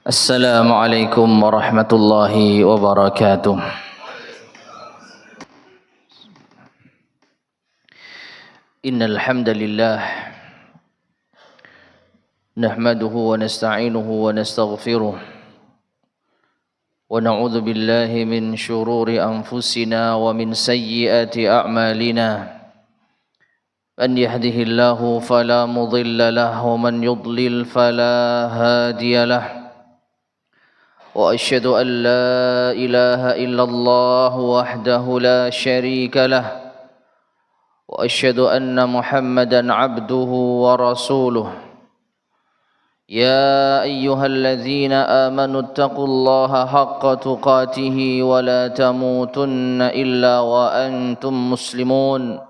Assalamualaikum warahmatullahi wabarakatuh. Innal hamdalillah nahmaduhu wa nasta'inuhu wa nastaghfiruh wa na'udzu billahi min shururi anfusina wa min sayyiati a'malina. Man yahdihillahu fala mudilla lahu wa man yudlil fala hadiya lahu. Wa asyhadu an la ilaha illallah wahdahu la syarika lahu wa asyhadu anna Muhammadan abduhu wa rasuluh. Ya ayyuhalladzina amanu taqullaha haqqa tuqatih wa la tamutunna illa wa antum muslimun.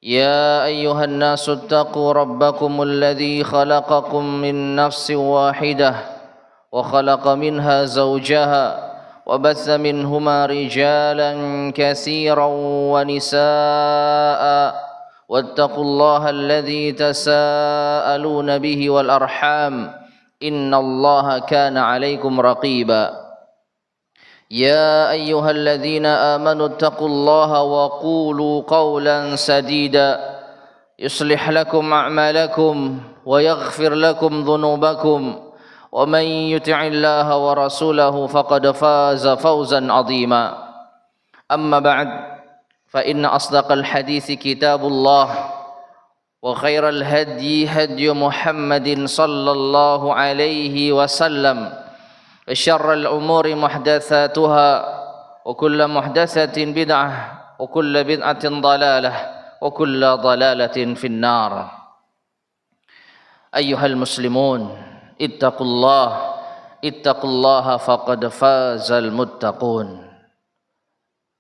يا أيها الناس اتقوا ربكم الذي خلقكم من نفس واحدة وخلق منها زوجها وبث منهما رجالا كثيرا ونساء واتقوا الله الذي تساءلون به والأرحام إن الله كان عليكم رقيبا. يا أيها الذين آمنوا اتقوا الله وقولوا قولا سديدا يصلح لكم أعمالكم ويغفر لكم ذنوبكم ومن يطع الله ورسوله فقد فاز فوزا عظيما. أما بعد فإن أصدق الحديث كتاب الله وخير الهدي هدي محمد صلى الله عليه وسلم وشر الأمور محدثاتها وكل محدثة بدعة وكل بدعة ضلالة وكل ضلالة في النار. أيها المسلمون اتقوا الله فقد فاز المتقون.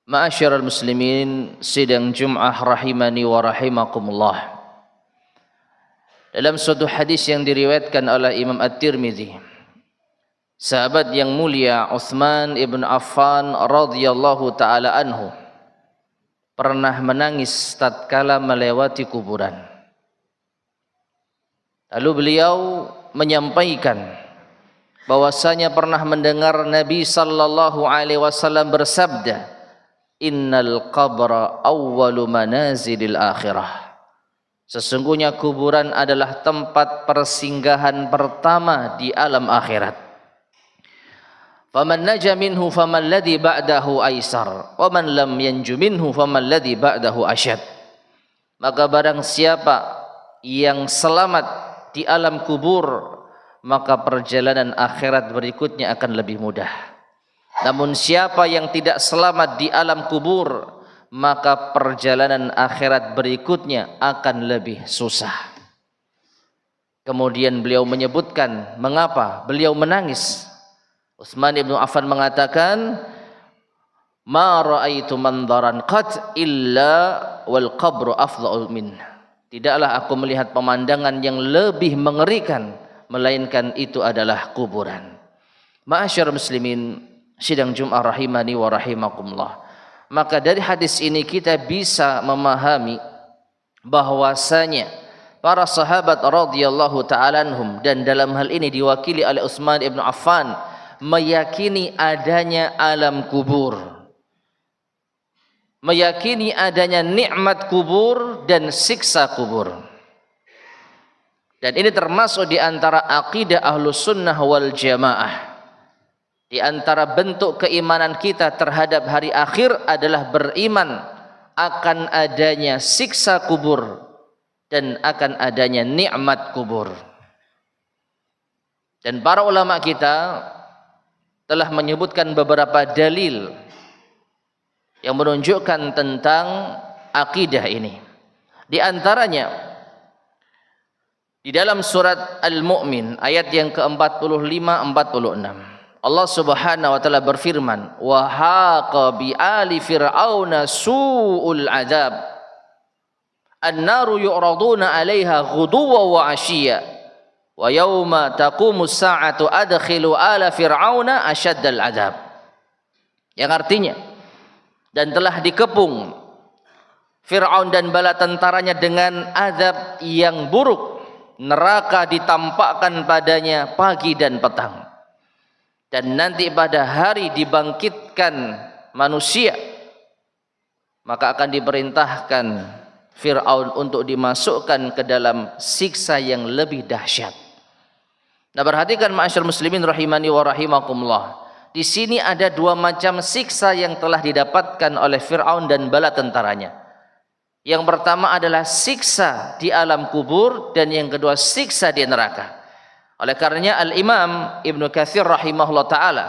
Ma'asyiral muslimin, sidang Jum'ah rahimani wa rahimakumullah. Dalam suatu hadis yang diriwayatkan oleh Imam At-Tirmidzi, sahabat yang mulia Utsman ibn Affan radhiyallahu taala anhu pernah menangis tatkala melewati kuburan. Lalu beliau menyampaikan bahwasanya pernah mendengar Nabi sallallahu alaihi wasallam bersabda, "Innal qabra awwalu manazilil akhirah." Sesungguhnya kuburan adalah tempat persinggahan pertama di alam akhirat. Faman naja minhu faman ladzi ba'dahu aisar wa man lam yanju minhu faman ladzi ba'dahu asyad. Maka barang siapa yang selamat di alam kubur, maka perjalanan akhirat berikutnya akan lebih mudah. Namun siapa yang tidak selamat di alam kubur, maka perjalanan akhirat berikutnya akan lebih susah. Kemudian beliau menyebutkan mengapa beliau menangis. Utsman ibn Affan mengatakan, "Ma ra'aitu mandaran qat illa wal qabru afdhal min." Tidaklah aku melihat pemandangan yang lebih mengerikan melainkan itu adalah kuburan. Ma'asyiral muslimin, sidang Jum'ah rahimani wa rahimakumullah. Maka dari hadis ini kita bisa memahami bahwasanya para sahabat radhiyallahu ta'ala anhum, dan dalam hal ini diwakili oleh Utsman ibn Affan, meyakini adanya alam kubur, meyakini adanya nikmat kubur dan siksa kubur. Dan ini termasuk di antara akidah Ahlus Sunnah wal Jamaah. Di antara bentuk keimanan kita terhadap hari akhir adalah beriman akan adanya siksa kubur dan akan adanya nikmat kubur. Dan para ulama kita telah menyebutkan beberapa dalil yang menunjukkan tentang akidah ini. Di antaranya di dalam surat Al-Mu'min ayat yang ke-45-46, Allah Subhanahu wa taala berfirman, "Wa haqa bi ali fir'auna su'ul adzab. An-naru yu'raduna 'alaiha ghuduwwan wa 'ashiyya. Wa yauma taqumus sa'atu adkhilu ala fir'auna asyaddal adzab." Yang artinya, dan telah dikepung Fir'aun dan bala tentaranya dengan azab yang buruk, neraka ditampakkan padanya pagi dan petang. Dan nanti pada hari dibangkitkan manusia, maka akan diperintahkan Fir'aun untuk dimasukkan ke dalam siksa yang lebih dahsyat. Nah, perhatikan ma'asyar muslimin rahimani wa rahimakumullah. Di sini ada dua macam siksa yang telah didapatkan oleh Fir'aun dan bala tentaranya. Yang pertama adalah siksa di alam kubur, dan yang kedua siksa di neraka. Oleh karenanya Al-Imam Ibnu Katsir rahimahullah ta'ala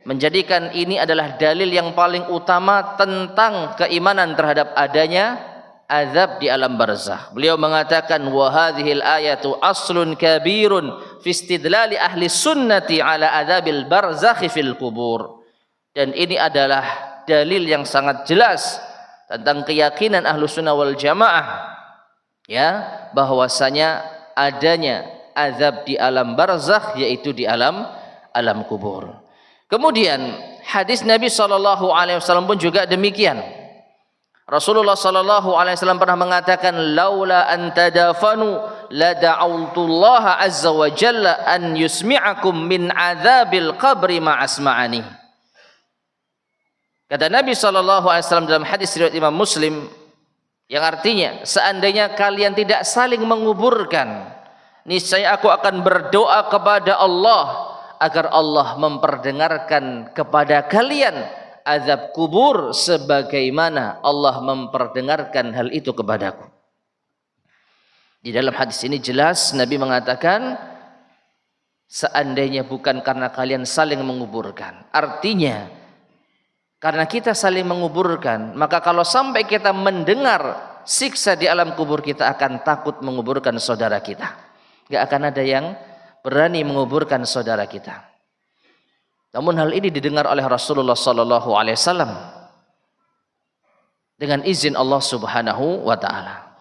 menjadikan ini adalah dalil yang paling utama tentang keimanan terhadap adanya azab di alam barzakh. Beliau mengatakan wa hadhil ayatu aslun kabirun fi istidlali ahli sunnati ala adzabil barzakh fil kubur. Dan ini adalah dalil yang sangat jelas tentang keyakinan ahlu sunnah wal jamaah, ya, bahwasanya adanya azab di alam barzakh, yaitu di alam kubur. Kemudian hadis Nabi SAW pun juga demikian. Rasulullah SAW pernah mengatakan, laula an tadafanu la da'autullaha azza wa jalla an yusmi'akum min azabil qabri ma asma'ani. Kata Nabi SAW dalam hadis riwayat Imam Muslim, yang artinya seandainya kalian tidak saling menguburkan, niscaya aku akan berdoa kepada Allah agar Allah memperdengarkan kepada kalian azab kubur sebagaimana Allah memperdengarkan hal itu kepadaku. Di dalam hadis ini jelas Nabi mengatakan, seandainya bukan karena kalian saling menguburkan. Artinya karena kita saling menguburkan, maka kalau sampai kita mendengar siksa di alam kubur, kita akan takut menguburkan saudara kita. Gak akan ada yang berani menguburkan saudara kita. Namun hal ini didengar oleh Rasulullah SAW dengan izin Allah Subhanahu wa ta'ala.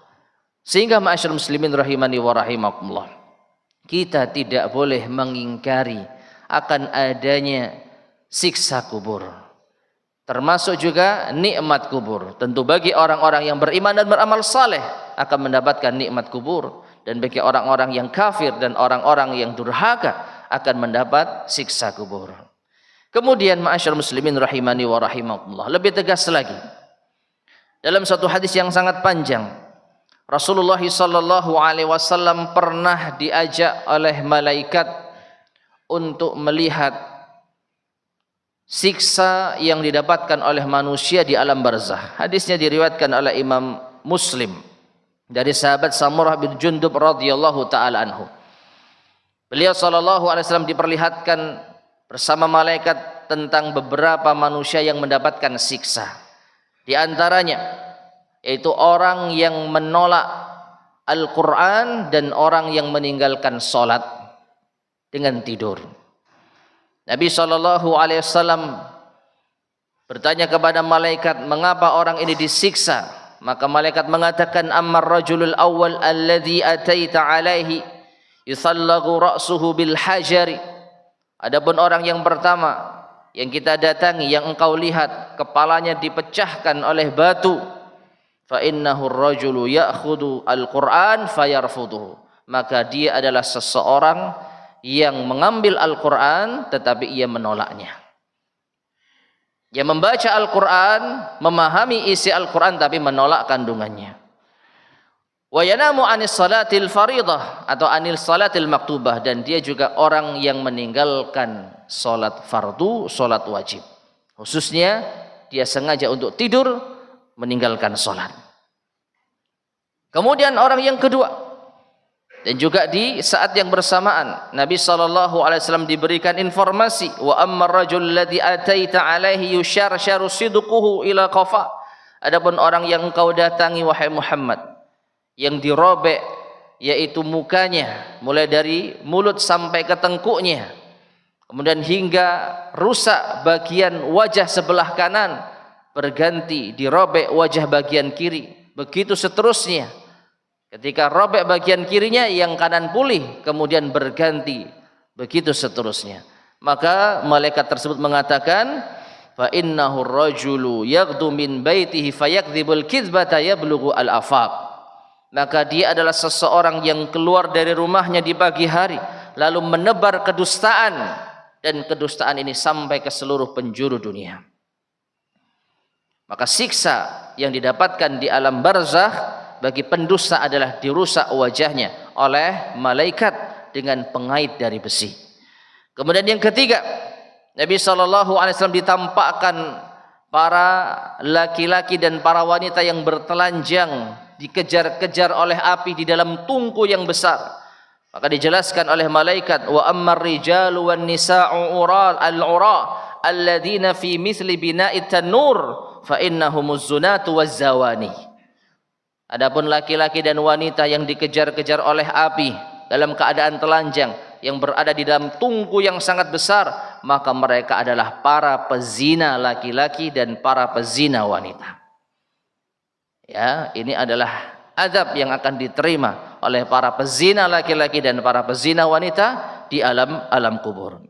Sehingga ma'asyar muslimin rahimani wa rahimakumullah, kita tidak boleh mengingkari akan adanya siksa kubur, termasuk juga nikmat kubur. Tentu bagi orang-orang yang beriman dan beramal saleh akan mendapatkan nikmat kubur, dan bagi orang-orang yang kafir dan orang-orang yang durhaka akan mendapat siksa kubur. Kemudian ma'asyar muslimin rahimani wa rahimakumullah, lebih tegas lagi dalam satu hadis yang sangat panjang, Rasulullah SAW pernah diajak oleh malaikat untuk melihat siksa yang didapatkan oleh manusia di alam barzakh. Hadisnya diriwayatkan oleh Imam Muslim dari sahabat Samurah bin Jundub radhiyallahu taala anhu. Beliau SAW diperlihatkan bersama malaikat tentang beberapa manusia yang mendapatkan siksa. Di antaranya yaitu orang yang menolak Al-Quran dan orang yang meninggalkan sholat dengan tidur. Nabi SAW bertanya kepada malaikat, mengapa orang ini disiksa? Maka malaikat mengatakan, ammar rajulul awwal alladhi ataita alaihi yusallagu ra'suhu bil hajari. Adapun orang yang pertama yang kita datangi, yang engkau lihat kepalanya dipecahkan oleh batu, fa innahu ar-rajulu ya'khudhu al-Qur'an fayarfuduhu, maka dia adalah seseorang yang mengambil Al-Qur'an tetapi ia menolaknya. Dia membaca Al-Quran, memahami isi Al-Quran tapi menolak kandungannya. Wa yanamu anis salatil faridah atau anil salatil maktubah, dan dia juga orang yang meninggalkan salat fardu, salat wajib. Khususnya dia sengaja untuk tidur, meninggalkan salat. Kemudian orang yang kedua, dan juga di saat yang bersamaan Nabi SAW diberikan informasi, wa ammar rajul ladzi ataita alaihi yusharsharu sidquhu ila qafa. Adapun orang yang engkau datangi wahai Muhammad, yang dirobek yaitu mukanya mulai dari mulut sampai ke tengkuknya, kemudian hingga rusak bagian wajah sebelah kanan, berganti dirobek wajah bagian kiri, begitu seterusnya. Ketika robek bagian kirinya, yang kanan pulih, kemudian berganti, begitu seterusnya. Maka malaikat tersebut mengatakan, fa innahu ar-rajulu yaghdu min baitihi fayakdzibul kizbata yablughu al-afaq. maka dia adalah seseorang yang keluar dari rumahnya di pagi hari lalu menebar kedustaan, dan kedustaan ini sampai ke seluruh penjuru dunia. Maka siksa yang didapatkan di alam barzakh bagi pendusta adalah dirusak wajahnya oleh malaikat dengan pengait dari besi. Kemudian yang ketiga, Nabi SAW ditampakkan para laki-laki dan para wanita yang bertelanjang dikejar-kejar oleh api di dalam tungku yang besar. Maka dijelaskan oleh malaikat, wa ammar rijalu wan nisa'u al-ura alladzina fi mithli bina'it tanur fa innahumuz zunatu waz-zawani. Adapun laki-laki dan wanita yang dikejar-kejar oleh api dalam keadaan telanjang yang berada di dalam tungku yang sangat besar, maka mereka adalah para pezina laki-laki dan para pezina wanita. Ya, ini adalah azab yang akan diterima oleh para pezina laki-laki dan para pezina wanita di alam kubur.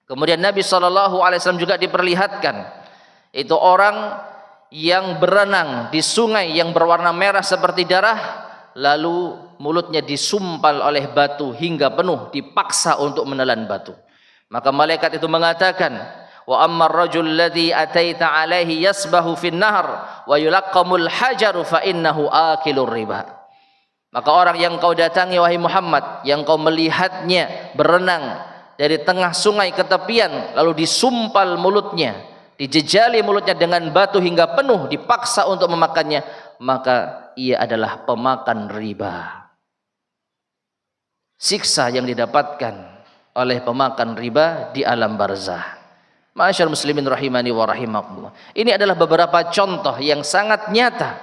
Kemudian Nabi SAW juga diperlihatkan itu orang yang berenang di sungai yang berwarna merah seperti darah, lalu mulutnya disumpal oleh batu hingga penuh, dipaksa untuk menelan batu. Maka malaikat itu mengatakan, wa ammar rajul ladzi ataita alaihi yasbahu fin nahr wa yulaqqamul hajaru fa innahu akilur riba. Maka orang yang kau datangi wahai Muhammad, yang kau melihatnya berenang dari tengah sungai ke tepian lalu disumpal mulutnya, dijejali mulutnya dengan batu hingga penuh, dipaksa untuk memakannya, maka ia adalah pemakan riba. Siksa yang didapatkan oleh pemakan riba di alam barzakh. Ma'asyar muslimin rahimani wa rahimakumullah. Ini adalah beberapa contoh yang sangat nyata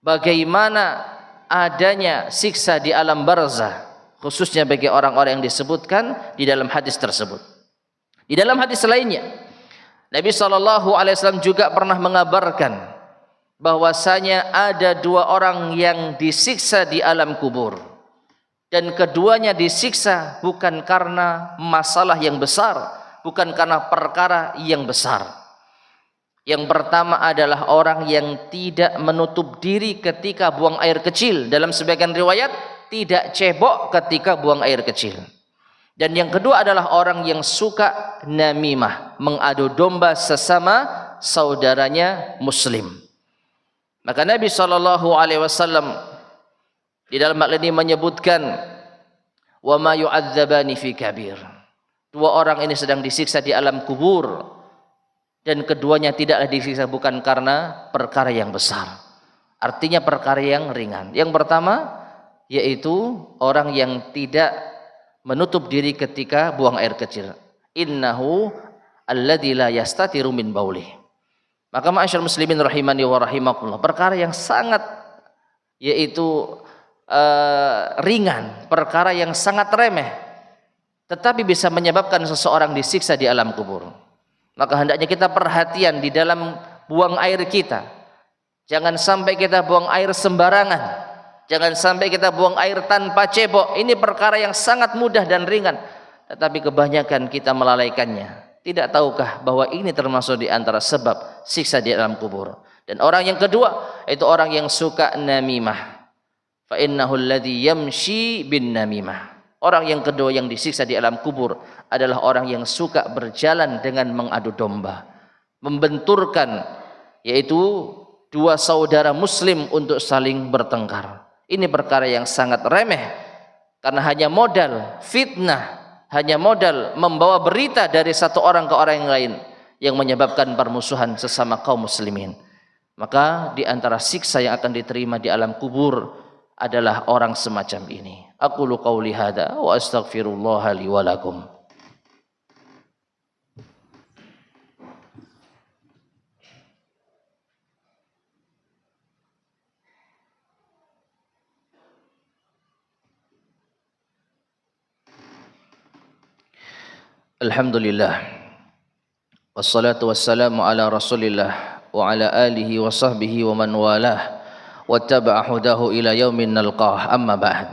bagaimana adanya siksa di alam barzakh, khususnya bagi orang-orang yang disebutkan di dalam hadis tersebut. Di dalam hadis lainnya, Nabi SAW juga pernah mengabarkan bahwasanya ada dua orang yang disiksa di alam kubur, dan keduanya disiksa bukan karena masalah yang besar, bukan karena perkara yang besar. Yang pertama adalah orang yang tidak menutup diri ketika buang air kecil. Dalam sebagian riwayat, tidak cebok ketika buang air kecil. Dan yang kedua adalah orang yang suka namimah, mengadu domba sesama saudaranya muslim. Maka Nabi SAW di dalam hal ini menyebutkan, wa ma yu'adzabani fi kabir. Dua orang ini sedang disiksa di alam kubur, dan keduanya tidaklah disiksa bukan karena perkara yang besar, artinya perkara yang ringan. Yang pertama yaitu orang yang tidak menutup diri ketika buang air kecil. Innahu alladzi la yastatiru min baulih. Maka ma'asyar muslimin rahimani wa rahimakumullah, perkara yang sangat yaitu ringan, perkara yang sangat remeh, tetapi bisa menyebabkan seseorang disiksa di alam kubur. Maka hendaknya kita perhatian di dalam buang air kita. Jangan sampai kita buang air sembarangan, jangan sampai kita buang air tanpa cebok. Ini perkara yang sangat mudah dan ringan, tetapi kebanyakan kita melalaikannya. Tidak tahukah bahwa ini termasuk di antara sebab siksa di alam kubur. Dan orang yang kedua itu orang yang suka namimah. Fa innahu alladzi yamshi bin namimah. Orang yang kedua yang disiksa di alam kubur adalah orang yang suka berjalan dengan mengadu domba, membenturkan yaitu dua saudara muslim untuk saling bertengkar. Ini perkara yang sangat remeh, karena hanya modal fitnah, hanya modal membawa berita dari satu orang ke orang yang lain yang menyebabkan permusuhan sesama kaum muslimin. Maka di antara siksa yang akan diterima di alam kubur adalah orang semacam ini. Aqulu qauli hadza wa astaghfirullah li wa lakum. Alhamdulillah, wassalatu wassalamu ala rasulillah wa ala alihi wa sahbihi wa man walah wattaba'a hudahu ila yaumin nalqah, amma ba'd.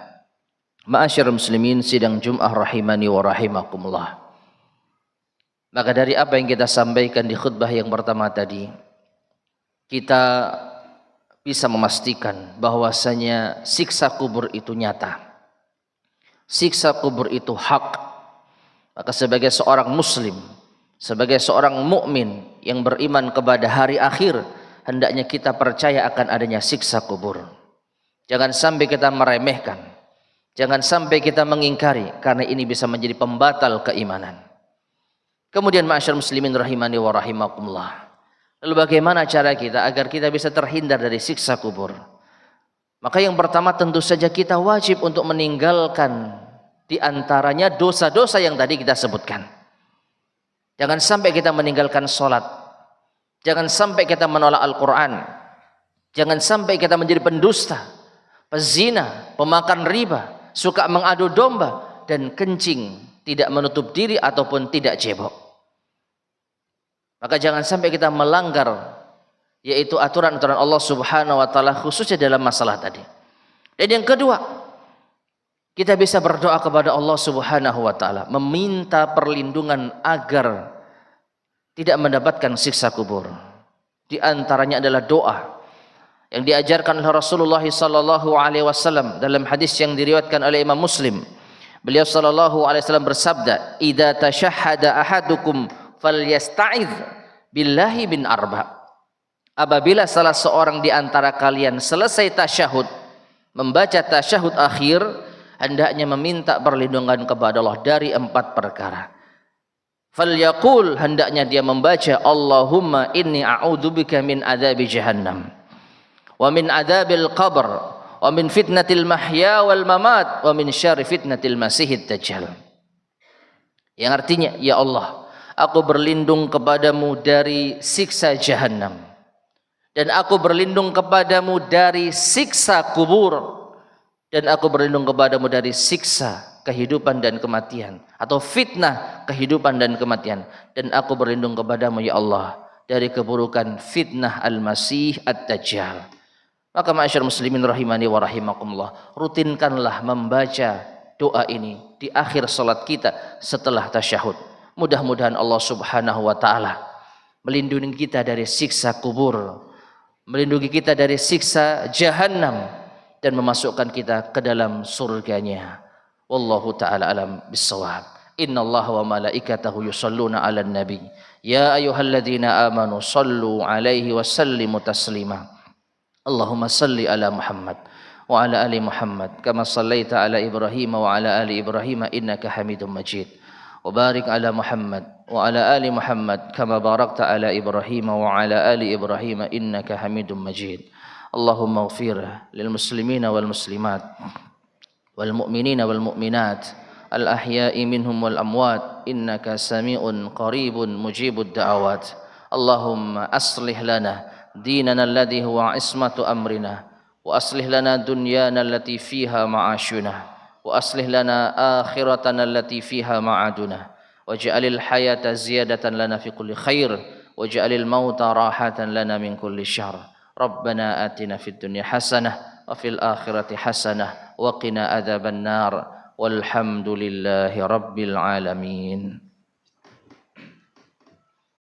Ma'asyar muslimin sidang Jum'ah rahimani wa rahimakumullah. Maka dari apa yang kita sampaikan di khutbah yang pertama tadi, kita bisa memastikan bahwasanya siksa kubur itu nyata. Siksa kubur itu hak. Maka sebagai seorang muslim, sebagai seorang mukmin yang beriman kepada hari akhir, hendaknya kita percaya akan adanya siksa kubur. Jangan sampai kita meremehkan, jangan sampai kita mengingkari, karena ini bisa menjadi pembatal keimanan. Kemudian ma'asyar muslimin rahimani wa rahimakumullah, lalu bagaimana cara kita agar kita bisa terhindar dari siksa kubur? Maka yang pertama tentu saja kita wajib untuk meninggalkan di antaranya dosa-dosa yang tadi kita sebutkan. Jangan sampai kita meninggalkan sholat, jangan sampai kita menolak Al-Quran, jangan sampai kita menjadi pendusta, pezina, pemakan riba, suka mengadu domba, dan kencing, tidak menutup diri ataupun tidak cebok. Maka jangan sampai kita melanggar yaitu aturan-aturan Allah Subhanahu wa taala, khususnya dalam masalah tadi. Dan yang kedua, kita bisa berdoa kepada Allah Subhanahu wa taala, meminta perlindungan agar tidak mendapatkan siksa kubur. Di antaranya adalah doa yang diajarkan oleh Rasulullah sallallahu alaihi wasallam dalam hadis yang diriwayatkan oleh Imam Muslim. Beliau sallallahu alaihi wasallam bersabda, "Idza tashahhada ahadukum falyasta'idz billahi bin arba." Apabila salah seorang di antara kalian selesai tasyahud, membaca tasyahud akhir, hendaknya meminta perlindungan kepada Allah dari 4 perkara. Falyaqul, hendaknya dia membaca, Allahumma inni a'udzubika min adzabi jahannam wa min adzabil qabr wa min fitnatil mahya wal mamat wa min syarri fitnatil masihid dajjal. Yang artinya, ya Allah, aku berlindung kepadamu dari siksa jahannam, dan aku berlindung kepadamu dari siksa kubur, dan aku berlindung kepadamu dari siksa kehidupan dan kematian, atau fitnah kehidupan dan kematian, dan aku berlindung kepadamu ya Allah dari keburukan fitnah al-masih ad-dajjal. Maka ma'asyar muslimin rahimani wa rahimakumullah, rutinkanlah membaca doa ini di akhir salat kita setelah tasyahud. Mudah-mudahan Allah Subhanahu wa taala melindungi kita dari siksa kubur, melindungi kita dari siksa jahannam, dan memasukkan kita ke dalam surganya. Wallahu ta'ala alam bissawab. Innallaha wa malaikatahu yusalluna 'alan nabi ya ayyuhalladzina amanu sallu 'alaihi wa sallimu taslima. Allahumma salli ala Muhammad wa ala ali Muhammad kama sallaita ala Ibrahim wa ala ali Ibrahim innaka Hamidum Majid. Wa barik ala Muhammad wa ala ali Muhammad kama barakta ala Ibrahim wa ala ali Ibrahim innaka Hamidum Majid. Allahumma ighfir lil muslimina wal muslimat wal mu'minina wal mu'minat al ahya'i minhum wal amwat innaka sami'un qaribun mujibud da'awat. Allahumma aslih lana dinana alladhi huwa ismatu amrina wa aslih lana dunyana allati fiha ma'ashuna wa aslih lana akhiratana allati fiha ma'aduna waj'alil hayata ziyadatan lana fi kulli khair waj'alil mauta rahatan lana min kulli syarr. Rabbana atina fid dunya hasanah wa fil akhirati hasanah wa qina adzaban nar walhamdulillahi rabbil alamin.